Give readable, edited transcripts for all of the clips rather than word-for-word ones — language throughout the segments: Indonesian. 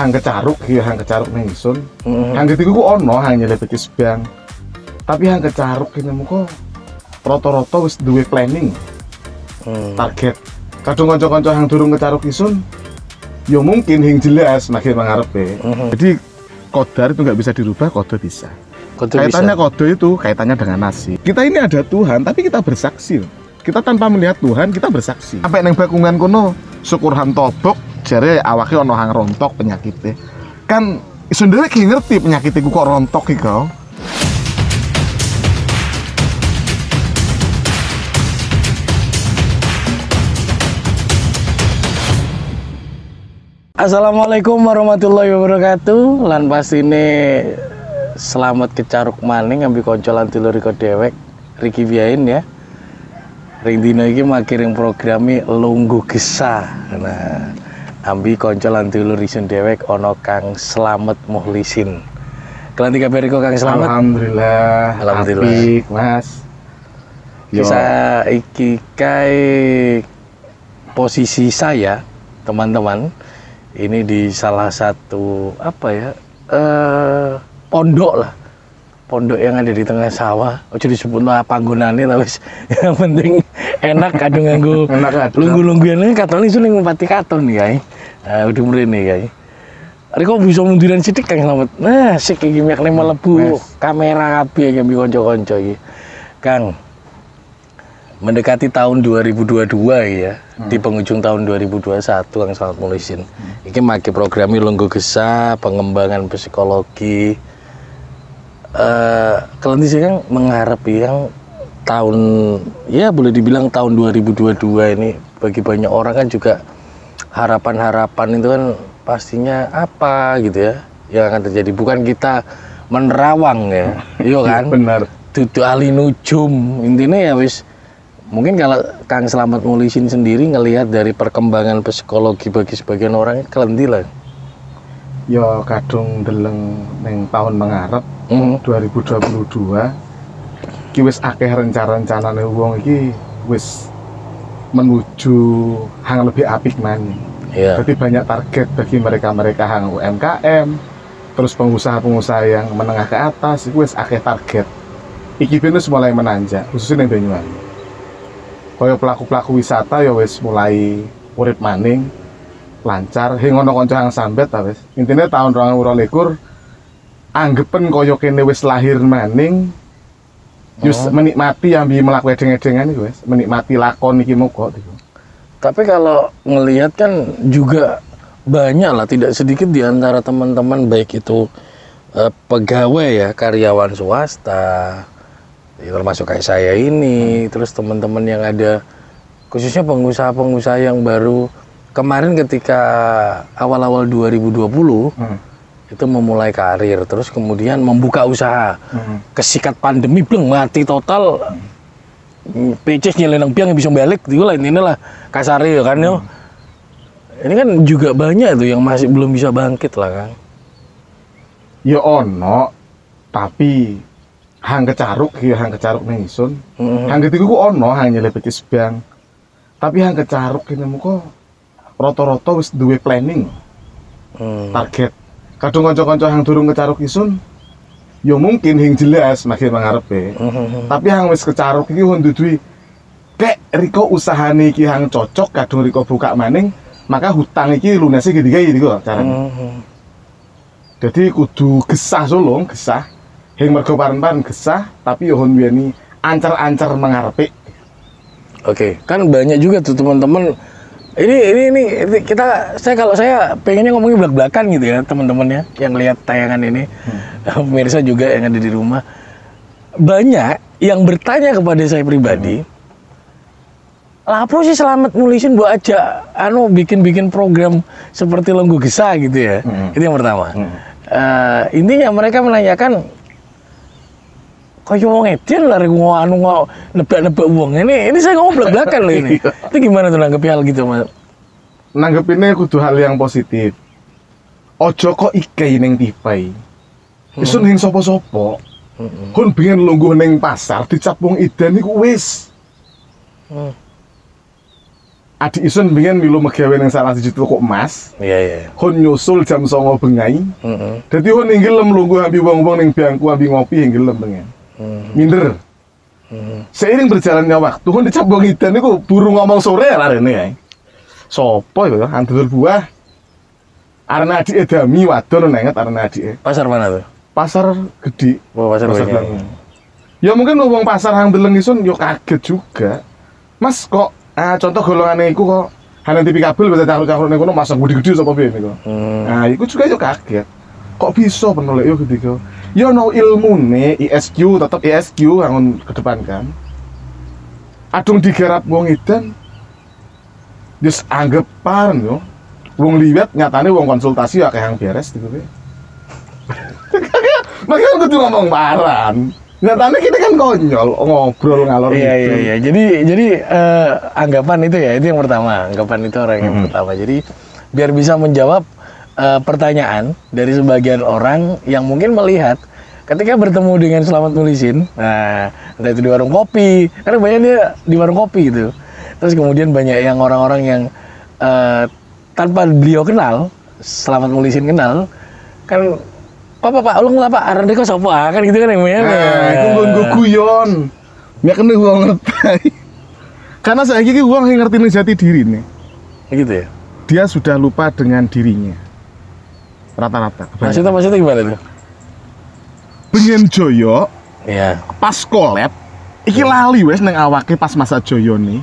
hang kecaruk ning isun. Hang getiku ku ono hang nyelebeti sebang. Tapi hang kecaruk kene muko rata-rata wis duwe planning. Target. Kadung kanca-kanca hang durung kecaruk isun ya mungkin hing jelas makin mengarepe. Jadi kodar itu nggak bisa dirubah, kode bisa. Kaitannya kode itu kaitannya dengan nasib. Kita ini ada Tuhan, tapi kita bersaksi. Kita tanpa melihat Tuhan, kita bersaksi. Sampai neng bakungan kono, syukur han tobok, jare awake ono hang rontok penyakitnya. Kan sendiri ki ngerti penyakitku kok rontok iki kau. Assalamualaikum warahmatullahi wabarakatuh. Lan pas ini selamat kecaruk maning ambil koncolan dulur iko dewek Riki Biain ya. Ring dino iki makiring programi Lungguh Gesah. Nah, ambil koncolan dulur isun dewek ono Kang Slamet Mukhlisin. Kelanti kabar iko Kang Slamet? Alhamdulillah. Apik, Mas. Bisa iki kai posisi saya, teman-teman. Ini di salah satu pondok lah, pondok yang ada di tengah sawah. Ojo disebut lah panggonane tapi yang penting enak kadung nganggo lungguh-lungguhan katon iso ning Pati Katon nih kae. Udah mrene kae. Riko bisa munduran sithik Kang Slamet. Nah, sik iki mekne mlebu kamera kabeh iki kanca-kanca iki. Kang, mendekati tahun 2022 ya, di penghujung tahun 2021 Kang Slamet Mukhlisin. Iki make programi Lungguh Gesah, pengembangan psikologi. Kalian sih Kang mengharap yang tahun ya boleh dibilang tahun 2022 ini bagi banyak orang kan juga harapan-harapan itu kan pastinya apa gitu ya yang akan terjadi. Bukan kita menerawang ya, iya kan? Benar. Dudu ahli nujum, intinya ya wis. Mungkin kalau Kang Slamet Mukhlisin sendiri ngelihat dari perkembangan psikologi bagi sebagian orang kelenti lah. Ya kadung deleng neng tahun mengarep 2022 ki wis akeh rencana-rencanane wong iki wis menuju hang lebih apik maneh. Yeah. Jadi banyak target bagi mereka-mereka hang UMKM, terus pengusaha-pengusaha yang menengah ke atas itu wis akeh target. Iki wis mulai menanjak khususnya neng Banyuwangi. Kaya pelaku-pelaku wisata ya wis mulai urip maning lancar hing ono kanca yang sambet ta wis intine tahun 2022 anggepen kaya kene wis lahir maning wis menikmati ambi mlaku edeng-edengan iki wis menikmati lakon iki moko. Tapi kalau ngelihat kan juga banyak lah, tidak sedikit di antara teman-teman baik itu pegawai ya, karyawan swasta termasuk kayak saya ini, terus teman-teman yang ada khususnya pengusaha-pengusaha yang baru kemarin ketika awal-awal 2020 itu memulai karir, terus kemudian membuka usaha, kesikat pandemi belum mati total, peces nyelenang piang yang bisa balik, itu lah ini lah kasari ya kan yo. Ini kan juga banyak tuh yang masih belum bisa bangkit lah Kang. Ya ono, tapi hang kecaruk ning isun. Hang getiku ku ono hang nyelebeti sebang. Tapi hang kecaruk kene muko rata-rata wis duwe planning. Target. Kadung kanca-kanca hang durung kecaruk isun ya mungkin hing jelas makin mengarepe. Tapi hang wis kecaruk iki dudu kek Riko usahane iki hang cocok kadung Riko buka maning, maka hutang iki lunasi gede-gede gitu carane. Jadi kudu gesah sulung, gesah. Hing mergo paren-paren gesah tapi yo nduweni ancer-ancer mengarepe. Oke, kan banyak juga tuh teman-teman. Ini kalau saya pengennya ngomongin belak-belakan gitu ya teman-teman ya yang lihat tayangan ini. Pemirsa juga yang ada di rumah. Banyak yang bertanya kepada saya pribadi. Lapo sih Slamet Mukhlisin buat aja bikin program seperti Lungguh Gesah gitu ya. Itu yang pertama. Intinya mereka menanyakan kaya wong edian lah nebak-nebak wong. Ini saya ngomong belak-belakan loh ini. Itu gimana tuh nanggepi hal gitu, Mas? Nanggepinnya kudu hal yang positif. Ojo kok ikai ning tipai. Isun hing sapa-sapa. Kon pengen lungguh ning pasar dicap wong edan iku wis. adik isun pengen milu megawe nang salah siji toko emas. Iya. Hon nyusul jam 09.00 bengai. Dadi hon ning gelem lungguh ambi wong-wong ning bangku ambi ngopi ing gelem pengen. Minder. Seiring berjalannya waktu, hon dicap wong edan niku buru ngomong sore larene ae. Sopo ya andul buah. Arena adik Dami wadon nenget arena adik. Pasar mana tuh? Pasar gede. Oh, pasar banyak. Ya mungkin wong pasar hang deleng isun yo kaget juga. Mas kok contoh golongane iku kok Hanan TV kabel bisa cakruk-cakruk ning kono masang gede-gede sapa piye niku. Nah, iku juga yo kaget. Kok bisa penolak yo gitu. Yo no ilmune ISQ tetep ISQ angon kedepankan. Adung digarap wong edan. Wis anggapan yo. Wong liwat nyatane wong konsultasi akeh yang beres gitu piye. Makanya kudu ngomong paran. Nyatanya kita kan konyol, ngobrol ngalor Iya. Jadi anggapan itu ya, itu yang pertama. Anggapan itu orang yang pertama. Jadi biar bisa menjawab pertanyaan dari sebagian orang yang mungkin melihat ketika bertemu dengan Slamet Mulisin, nah entah itu di warung kopi, karena banyak dia di warung kopi gitu. Terus kemudian banyak yang orang-orang yang tanpa beliau kenal, Slamet Mulisin kenal, kan Pak, ulung lah Pak, arane kok sapa kan gitu kan yang namanya. Nah, itu nggo guyon. Ya kene wong ngerti. Karena saiki iki wong sing ngerti jati diri nih. Gitu ya. Dia sudah lupa dengan dirinya. Rata-rata. Maksudnya gimana tuh? Pengen joyo, Iya. pas collab, iki lali wes neng awake pas masa joyo nih.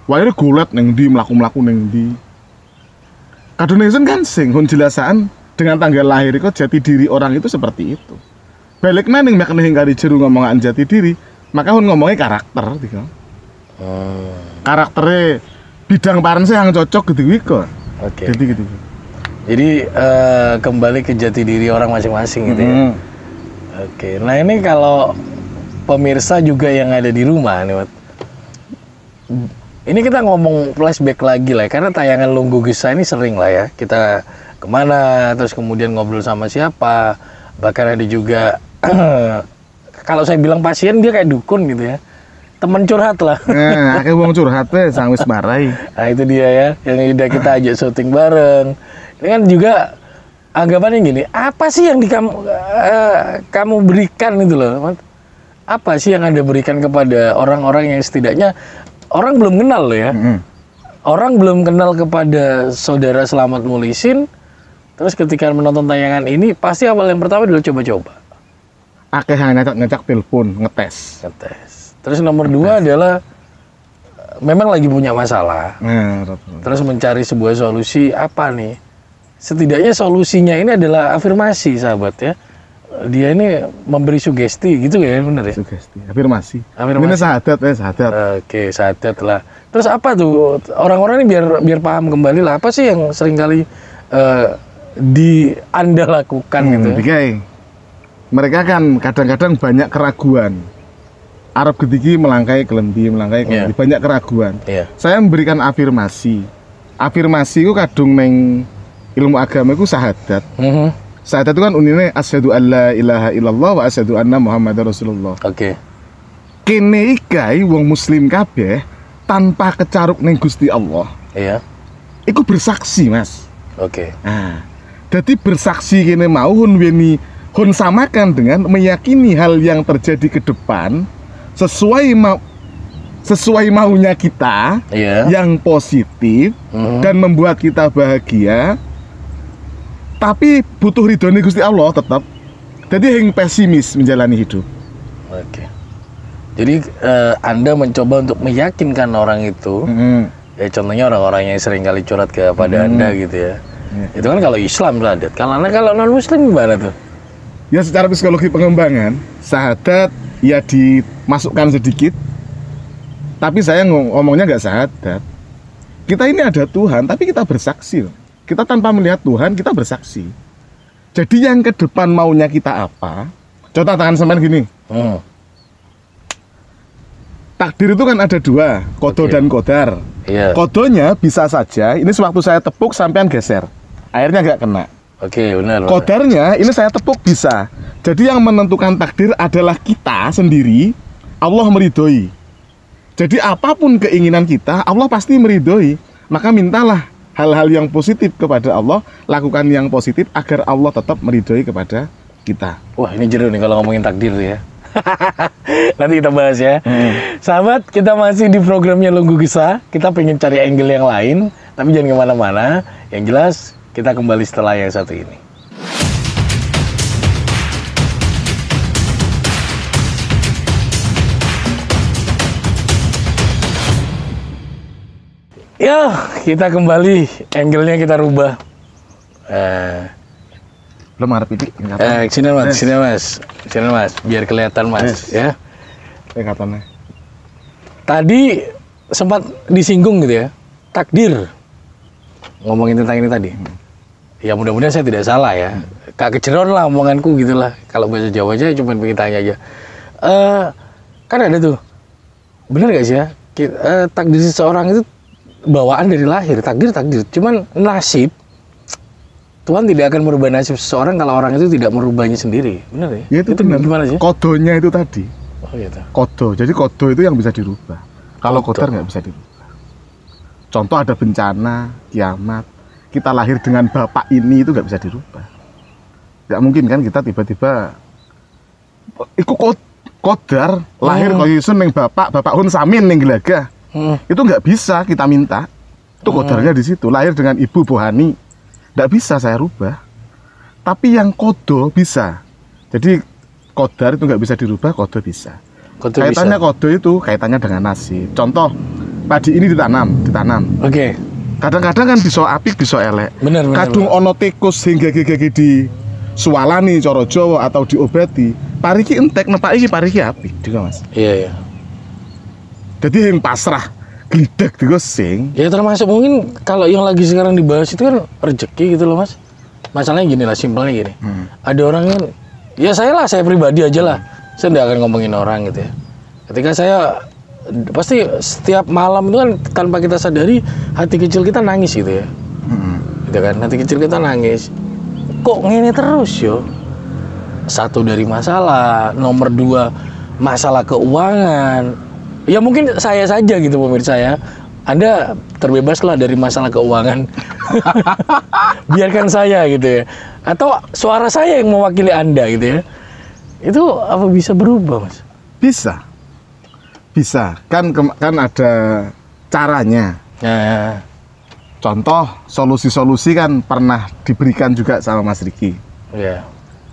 Wae golet neng ndi, mlaku-mlaku neng ndi. Kadone kan sing hon jelasaan dengan tanggal lahir kok jati diri orang itu seperti itu. Balik maning mek ning kari jeru ngomongan jati diri, maka hon ngomongnya karakter tiga. Karakternya bidang paran sih yang cocok gitu kok. Oke. Gitu. Jadi kembali ke jati diri orang masing-masing gitu ya. Oke. Nah, ini kalau pemirsa juga yang ada di rumah nih, Mat. Ini kita ngomong flashback lagi lah, karena tayangan Lungguh Gesah ini sering lah ya. Kita kemana, terus kemudian ngobrol sama siapa, bahkan ada juga kalau saya bilang pasien dia kayak dukun gitu ya, teman curhat lah. Nah, kayak wong curhat sang wis marai. Nah itu dia ya, yang udah kita ajak syuting bareng. Ini kan juga anggapannya gini, apa sih yang kamu berikan itu loh? Apa sih yang Anda berikan kepada orang-orang yang setidaknya orang belum kenal loh ya? Orang belum kenal kepada saudara Slamet Mulisin. Terus ketika menonton tayangan ini, pasti awal yang pertama dulu coba-coba. Akeh ngecak telepon, ngetes. Terus nomor dua adalah memang lagi punya masalah. Terus mencari sebuah solusi apa nih? Setidaknya solusinya ini adalah afirmasi, sahabat ya. Dia ini memberi sugesti gitu ya, benar ya? Sugesti, afirmasi. Ini sahadat ya, sahadat. Oke, sahadat lah. Terus apa tuh orang-orang ini biar paham kembali lah, apa sih yang seringkali Anda lakukan gitu? Mereka kan kadang-kadang banyak keraguan. Arab gediki melangkai kelembi, banyak keraguan. Saya memberikan afirmasi. Afirmasi itu kadung neng ilmu agama itu sahadat. Sahadat itu kan unine asyhadu alla ilaha illallah wa asyhadu anna muhammadar rasulullah. Oke. Kene iki wong muslim kabeh tanpa kecaruk ning Gusti Allah. Iya. Iku bersaksi, Mas. Oke. Nah, jadi bersaksi kene mau hun samakan dengan meyakini hal yang terjadi ke depan sesuai maunya kita, yang positif dan membuat kita bahagia. Tapi butuh ridhone Gusti Allah tetap. Jadi yang pesimis menjalani hidup. Oke. Jadi Anda mencoba untuk meyakinkan orang itu. Ya contohnya orang-orang yang sering kali curhat kepada Anda gitu ya. Itu kan kalau Islam sahadat. Kalau non Muslim gimana tuh? Ya secara psikologi pengembangan sahadat ya dimasukkan sedikit. Tapi saya ngomongnya nggak sahadat. Kita ini ada Tuhan, tapi kita bersaksi. Kita tanpa melihat Tuhan, kita bersaksi. Jadi yang ke depan maunya kita apa? Contoh tangan sampean gini. Takdir itu kan ada dua, kodo dan kodar. Kodonya bisa saja, ini sewaktu saya tepuk sampean geser. Airnya nggak kena. Benar. Kodarnya ini saya tepuk bisa. Jadi yang menentukan takdir adalah kita sendiri. Allah meridhoi. Jadi apapun keinginan kita, Allah pasti meridhoi. Maka mintalah hal-hal yang positif kepada Allah, lakukan yang positif agar Allah tetap meridhoi kepada kita. Wah, ini jeru nih kalau ngomongin takdir tuh ya. Nanti kita bahas ya. Sahabat, kita masih di programnya Lunggu Kisah. Kita pengen cari angle yang lain, tapi jangan kemana-mana. Yang jelas, kita kembali setelah yang satu ini. Ya, kita kembali. Angle-nya kita rubah. Belum ngarep ini. Sini mas, sini mas, sini mas, biar kelihatan mas, ya. Katanya. Tadi sempat disinggung gitu ya, takdir. Ngomongin tentang ini tadi. Ya mudah-mudahan saya tidak salah ya. Kak keceron lah omonganku gitulah. Kalau bahasa Jawa aja cuma pengen tanya aja. Kan ada tuh, bener gak sih ya? Takdir seseorang itu bawaan dari lahir, takdir. Cuman nasib. Tuhan tidak akan merubah nasib seseorang kalau orang itu tidak merubahnya sendiri. Benar ya? Ya itu benar. Gimana sih? Kodonya itu tadi. Oh gitu. Kodo. Jadi kodo itu yang bisa dirubah. Kalau kodar nggak bisa dirubah. Contoh ada bencana, kiamat. Kita lahir dengan bapak ini itu nggak bisa dirubah. Nggak mungkin kan kita tiba-tiba ikut kodar lahir koyo isun ning bapak hun samin ning Gelagah. Itu nggak bisa kita minta. Itu kodarnya di situ. Lahir dengan ibu Bohani. Nggak bisa saya rubah, tapi yang kodo bisa. Jadi kodar itu nggak bisa dirubah, kodo bisa. Kaitannya kodo itu kaitannya dengan nasib. Contoh, padi ini ditanam. Oke. Kadang-kadang kan bisa apik, bisa elek. Benar. Kadung ono tikus hingga gigi di sualani coro Jawa atau diobati. Pariki entek, nepaki pariki apik, juga mas. Iya. Jadi yang pasrah. Glidak juga sing. Ya termasuk mungkin kalau yang lagi sekarang dibahas itu kan rezeki gitu loh mas. Masalahnya gini lah, simpelnya gini. Ada orang kan, ya saya pribadi aja lah. Saya tidak akan ngomongin orang gitu ya. Ketika saya, pasti setiap malam itu kan tanpa kita sadari, hati kecil kita nangis gitu ya. Gitu kan, hati kecil kita nangis. Kok ngene terus yo? Satu dari masalah, nomor dua masalah keuangan. Ya mungkin saya saja gitu pemirsa ya. Anda terbebaslah dari masalah keuangan. Biarkan saya gitu ya. Atau suara saya yang mewakili Anda gitu ya. Itu apa bisa berubah mas? Bisa. Kan ada caranya. Ya. Contoh solusi-solusi kan pernah diberikan juga sama Mas Riki. Iya.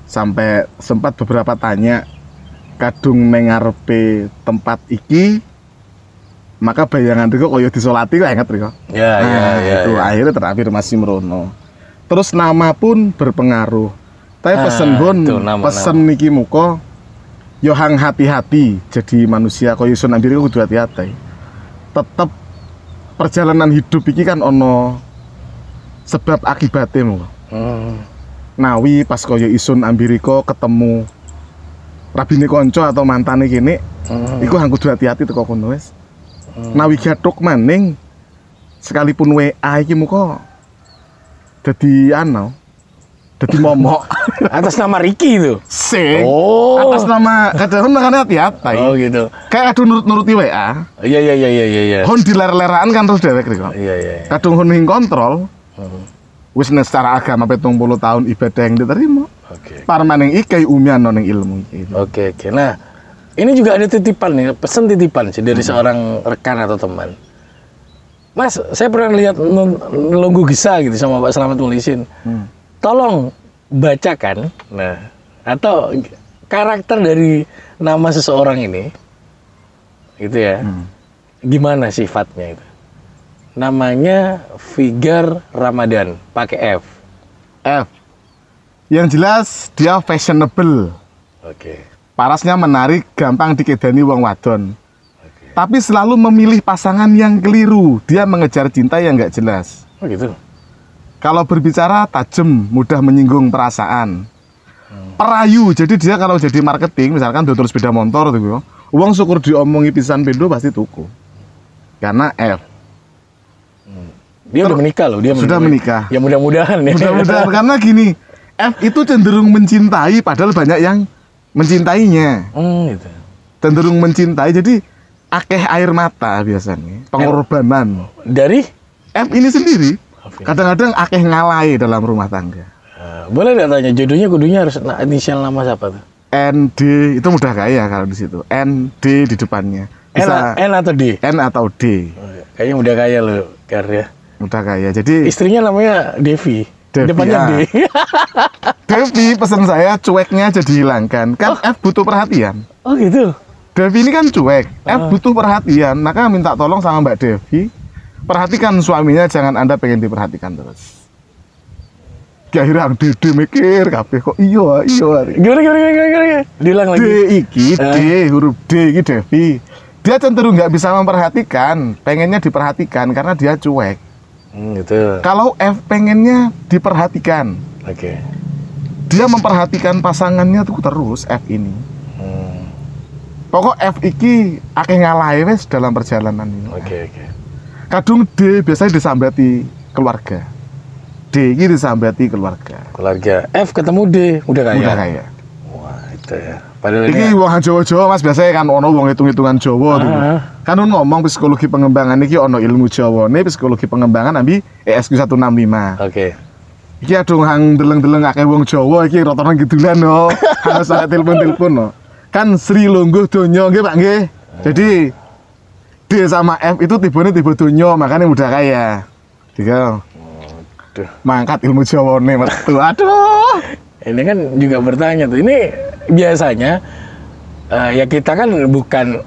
Sampai sempat beberapa tanya. Kadung mengarepe tempat iki maka bayangan Riko koyo disolati kok inget Riko. Ya. Itu akhirnya terafirmasi merono. Terus nama pun berpengaruh. Tapi pesen niki muka yo hang hati-hati jadi manusia koyo iso nambiri kudu hati-hati. Tetep perjalanan hidup iki kan ono sebab akibatnya muka. Nawi pas koyo isun ambiriko ketemu rabine konco atau mantane kene, iku hang kudu hati-hati teko kono wis. Nawi gathuk maning sekalipun WA iki muka dadi dadi momok atas nama Riki itu. Atas nama kadang makane hati-hati. Oh gitu. Kayak kadung nurut-nuruti WA. Iya. Hon diler-leran kan terus dewek Riko. Iya. Kadung hon ning kontrol. Wis secara agama 70 tahun ibadah yang diterima. Oke. Parmaning iki umian ning ilmu iki. Oke. Nah, ini juga ada titipan nih, pesan titipan sih dari seorang rekan atau teman. Mas, saya pernah lihat Lunggu Kisah gitu sama Pak Slamet Mulisin. Tolong bacakan, atau karakter dari nama seseorang ini, gitu ya. Gimana sifatnya itu? Namanya Figar Ramadan, pakai F. Yang jelas dia fashionable. Oke. Parasnya menarik, gampang dikedani wong wadon. Tapi selalu memilih pasangan yang keliru. Dia mengejar cinta yang nggak jelas. Oh gitu. Kalau berbicara tajam, mudah menyinggung perasaan. Perayu, jadi dia kalau jadi marketing, misalkan dodol sepeda motor tuh, uang syukur diomongi pisan pendo pasti tuku. Karena F. Dia udah menikah loh, dia sudah menikah. Ya mudah-mudahan ya. Mudah-mudahan karena gini, F itu cenderung mencintai, padahal banyak yang mencintainya. Gitu. Cenderung mencintai, jadi akeh air mata biasanya, pengorbanan. Dari F ini sendiri kadang-kadang akeh ngalai dalam rumah tangga. boleh nggak tanya jodohnya kudunya harus inisial nama siapa tuh? ND itu mudah kaya kalau di situ. ND di depannya. Bisa N atau D? N atau D. Kayaknya udah kaya lo, Kar ya. Mudah kaya. Jadi Istrinya namanya Devi. Devi, Depannya ya. D. Devi pesan saya cueknya aja dihilangkan. Kan F butuh perhatian. Oh gitu. Devi ini kan cuek. F butuh perhatian. Maka minta tolong sama Mbak Devi. Perhatikan suaminya, jangan Anda pengen diperhatikan terus. Akhirnya Dede mikir kabeh kok iya. Gimana? Diulang D lagi. iki D, huruf D iki Devi. Dia cenderung nggak bisa memperhatikan, pengennya diperhatikan karena dia cuek. Gitu. Kalau F pengennya diperhatikan, Oke. dia memperhatikan pasangannya tuh terus F ini. Pokok F iki akeh ngalahi wes dalam perjalanan ini. Oke. Kadung D biasanya disambati keluarga. D ini disambati keluarga. Keluarga F ketemu D, udah kaya. Udah kaya. Wah, itu ya. Padahal Iki ini wong Jawa-Jawa Mas, biasanya kan ono wong hitung-hitungan Jawa tuh. Kan ngomong psikologi pengembangan iki ono ilmu Jawa. Nih psikologi pengembangan ambi ESQ 165. Oke. Iki adung hang deleng-deleng akeh wong Jawa iki rata-rata gidulan no. Harus ada telepon-telepon no. Kan Sri Lungguh donya nggih Pak nggih. Jadi D sama F itu tibane tiba donya, makanya mudah kaya. Tiga. Aduh. Mangkat ilmu Jawane metu. Aduh. Ini kan juga bertanya tuh. Ini biasanya ya kita kan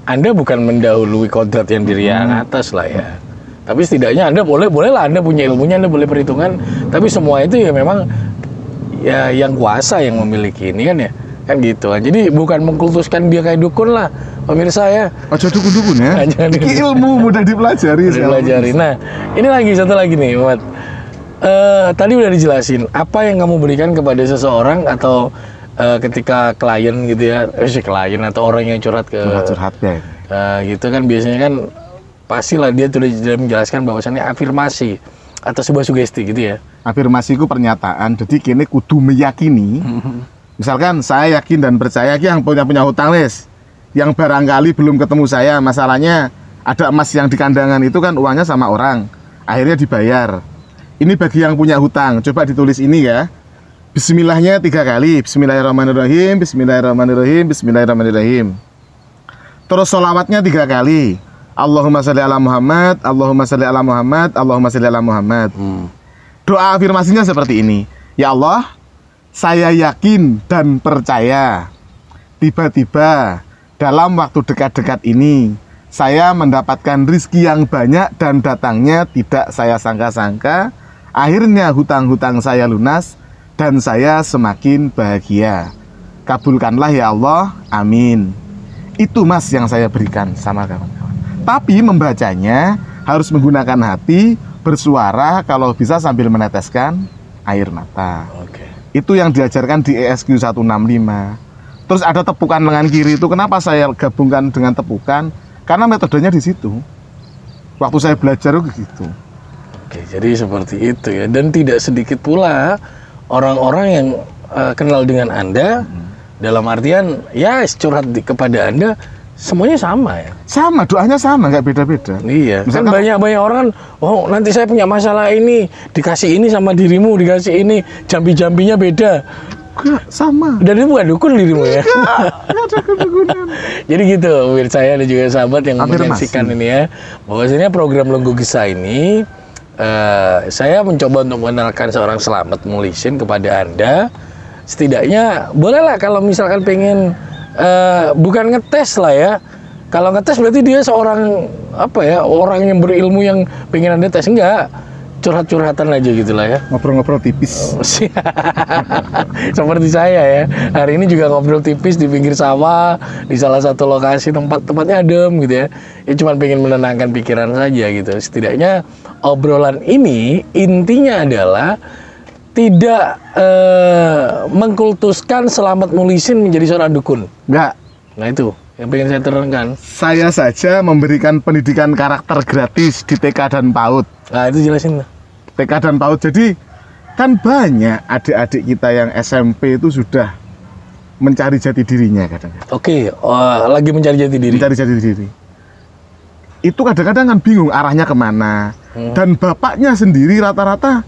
Anda bukan mendahului kodrat yang diri yang atas lah ya. Tapi setidaknya Anda bolehlah Anda punya ilmunya, Anda boleh perhitungan. Tapi semua itu ya memang ya yang kuasa yang memiliki ini kan ya. Kan gitu kan. Jadi bukan mengkultuskan dia kayak dukun lah, pemirsa ya. Aja dukun-dukun ya. Jangan Iki ilmu mudah dipelajari. Pelajari. Nah, ini lagi satu lagi nih, Mat. Tadi udah dijelasin apa yang kamu berikan kepada seseorang atau ketika klien gitu ya, klien atau orang yang curhat ke Curhat ya. gitu kan biasanya kan pastilah dia sudah menjelaskan bahwasannya afirmasi atau sebuah sugesti gitu ya. Afirmasi ku pernyataan. Jadi kini kudu meyakini. Misalkan saya yakin dan percaya yang punya hutang les, yang barangkali belum ketemu saya, masalahnya ada emas yang di kandangan itu kan uangnya sama orang, akhirnya dibayar. Ini bagi yang punya hutang, coba ditulis ini ya. Bismillahnya 3 kali, Bismillahirrahmanirrahim, Bismillahirrahmanirrahim, Bismillahirrahmanirrahim. Terus sholawatnya 3 kali, Allahumma sholli ala Muhammad, Allahumma sholli ala Muhammad, Allahumma sholli ala Muhammad. Doa afirmasinya seperti ini, ya Allah, saya yakin dan percaya tiba-tiba dalam waktu dekat-dekat ini saya mendapatkan rizki yang banyak dan datangnya tidak saya sangka-sangka. Akhirnya hutang-hutang saya lunas dan saya semakin bahagia. Kabulkanlah ya Allah, amin. Itu Mas yang saya berikan sama kawan-kawan. Tapi membacanya harus menggunakan hati, bersuara, kalau bisa sambil meneteskan air mata. Oke. Itu yang diajarkan di ESQ 165. Terus ada tepukan lengan kiri itu, kenapa saya gabungkan dengan tepukan? Karena metodenya di situ. Waktu saya belajar gitu. Oke, jadi seperti itu ya. Dan tidak sedikit pula orang-orang yang kenal dengan Anda, dalam artian ya curhat kepada Anda, semuanya sama ya. Sama, doanya sama, nggak beda-beda. Iya. Misalkan, Kan banyak orang kan, oh nanti saya punya masalah ini, dikasih ini sama dirimu, dikasih ini, jambi-jambinya beda. Enggak, sama. Dan itu bukan dukun dirimu ya. Enggak ada kedukunan. Jadi gitu, pemirsa saya dan juga sahabat yang menyaksikan ini ya, bahwasanya program Lenggu Kisah ini saya mencoba untuk mengenalkan seorang Slamet Muhlisin kepada Anda. Setidaknya bolehlah kalau misalkan pengen bukan ngetes lah ya. Kalau ngetes berarti dia seorang orang yang berilmu yang pengen Anda tes, enggak. Curhat-curhatan aja gitu lah ya. Ngobrol-ngobrol tipis. Seperti saya ya. Hari ini juga ngobrol tipis di pinggir sawah, di salah satu lokasi tempatnya adem gitu ya. Ya cuma pengen menenangkan pikiran saja gitu. Setidaknya obrolan ini intinya adalah tidak mengkultuskan Slamet Muhlisin menjadi seorang dukun. Enggak. Nah itu yang pengen saya terangkan. Saya saja memberikan pendidikan karakter gratis di TK dan PAUD. Nah itu jelasin lah. TK dan PAUD. Jadi kan banyak adik-adik kita yang SMP itu sudah mencari jati dirinya kadang-kadang. Oke, lagi mencari jati diri. Mencari jati diri. itu kadang-kadang kan bingung arahnya kemana. Dan bapaknya sendiri rata-rata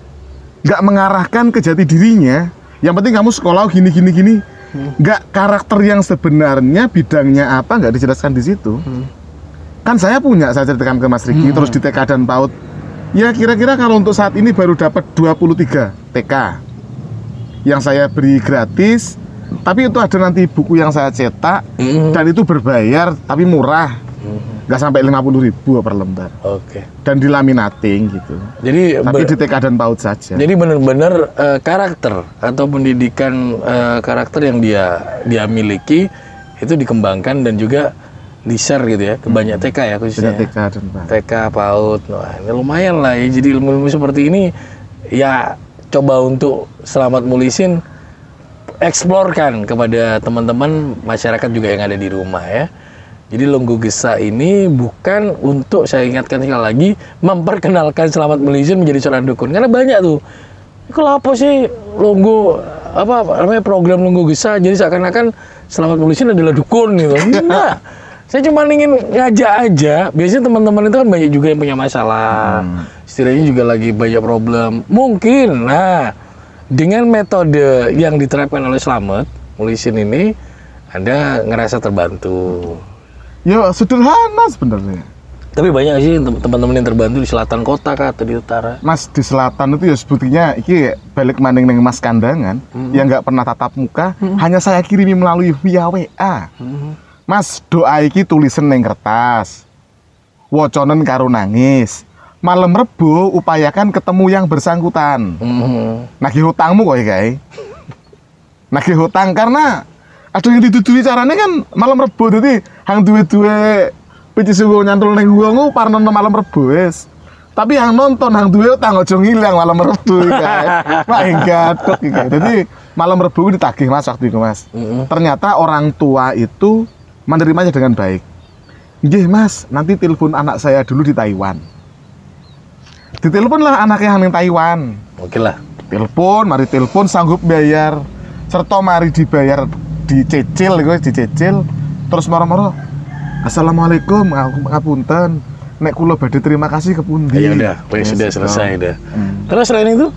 nggak mengarahkan ke jati dirinya. Yang penting kamu sekolah gini. Nggak karakter yang sebenarnya bidangnya apa nggak dijelaskan di situ. Kan saya ceritakan ke Mas Riki, terus di TK dan PAUD. Ya kira-kira kalau untuk saat ini baru dapat 23 TK yang saya beri gratis. Tapi itu ada nanti buku yang saya cetak dan itu berbayar tapi murah, nggak sampai 50.000 per lembar. Oke. Dan dilaminating gitu. Jadi tapi di TK dan PAUD saja. Jadi benar-benar karakter atau pendidikan karakter yang dia miliki itu dikembangkan dan juga di-share gitu ya ke banyak TK ya khususnya. TK dan PAUD. TK, PAUD. Wah, ini lumayan lah ya. Jadi ilmu-ilmu seperti ini ya coba untuk Selamat Mulisin eksplorkan kepada teman-teman masyarakat juga yang ada di rumah ya. Jadi Lungguh Gesah ini bukan untuk, saya ingatkan sekali lagi, memperkenalkan Selamat Mulisin menjadi seorang dukun. Karena banyak tuh, kalau apa sih namanya program Lungguh Gesah, jadi seakan-akan Selamat Mulisin adalah dukun gitu. Enggak. Saya cuma ingin ngajak aja. Biasanya teman-teman itu kan banyak juga yang punya masalah. Istilahnya juga lagi banyak problem. Mungkin, dengan metode yang diterapkan oleh Selamat Mulisin ini, Anda ngerasa terbantu. Ya sederhana sebenarnya. Tapi banyak sih teman-teman yang terbantu di selatan kota kah, atau di utara. Mas, di selatan itu ya sebetulnya iki balik maning neng Mas Kandangan yang nggak pernah tatap muka, hanya saya kirimi melalui via WA. Mas, doa iki tulisan neng kertas, woconen karo nangis. Malam Rebo upayakan ketemu yang bersangkutan. Nagih hutangmu kok ya, nagih hutang karena ada yang dituduhi caranya kan malam Rebo, jadi hang duwe-duwe pecisuwo nyantul neng gua parno malam Rebo wis. Tapi yang nonton hang duwe utang ojo ngilang malam Rebo kae. Wah gatot iki. Jadi malam Rebo ditagih Mas waktu itu Mas. Ternyata orang tua itu menerimanya dengan baik. Nggih Mas, nanti telepon anak saya dulu di Taiwan. Ditelepon lah anaknya yang Taiwan. Oke lah. Mari telepon sanggup bayar, serta mari dibayar dicicil, terus moro-moro. Assalamualaikum, ngapunten. Nek kula badhe terima kasih ke pundi. Ya udah, sudah selesai udah. Terus selain itu?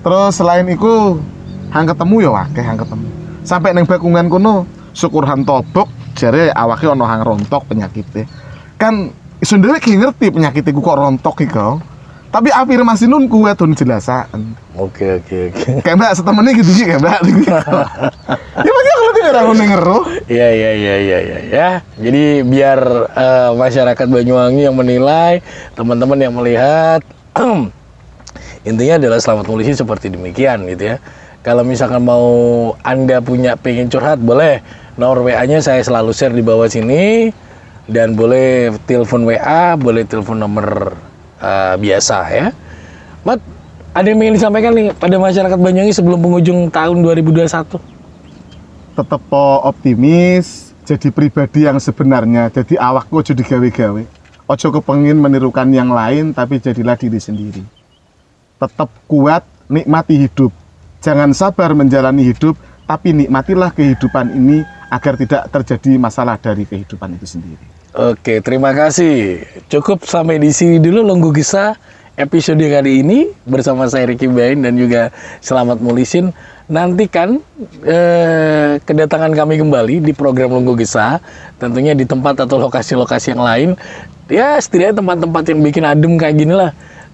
Terus selain itu, hang ketemu ya wakeh hang ketemu. Sampai neng bakungan kono, syukur han tobok, jare awake ana hang rontok penyakitnya. Kan sendiri ki ngerti penyakitku kok rontok iki kok. Tapi afirmasi nun kuwe don jelasan. Oke. Kayak Mbak setemene gitu sih kayak Mbak. Ya makanya kalau tidak orang ngeruh. Iya. Ya. Jadi biar masyarakat Banyuwangi yang menilai, teman-teman yang melihat, intinya adalah Selamat Mulisin seperti demikian gitu ya. Kalau misalkan mau Anda pengen curhat, boleh nomor WA-nya saya selalu share di bawah sini, dan boleh telepon WA, boleh telepon nomor biasa ya. Mat, ada yang ingin disampaikan nih pada masyarakat Banyuwangi sebelum penghujung tahun 2021? Tetap optimis, jadi pribadi yang sebenarnya, jadi awakku ojo digawe-gawe. Ojo kepengin menirukan yang lain, tapi jadilah diri sendiri. Tetap kuat, nikmati hidup. Jangan sabar menjalani hidup, tapi nikmatilah kehidupan ini agar tidak terjadi masalah dari kehidupan itu sendiri. Oke, terima kasih. Cukup sampai di sini dulu Lungguh Gesah episode kali ini bersama saya Ricky Bain dan juga Selamat Mulisin. Nantikan kedatangan kami kembali di program Lungguh Gesah, tentunya di tempat atau lokasi-lokasi yang lain. Ya, setidaknya tempat-tempat yang bikin adem kayak gini lah.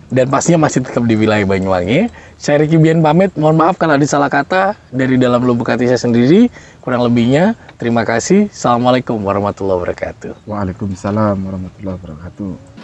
Dan pastinya masih tetap di wilayah Banyuwangi. Saya Ricky Bain pamit. Mohon maaf kalau ada salah kata dari dalam lubuk hati saya sendiri. Kurang lebihnya, terima kasih. Assalamualaikum warahmatullahi wabarakatuh. Waalaikumsalam warahmatullahi wabarakatuh.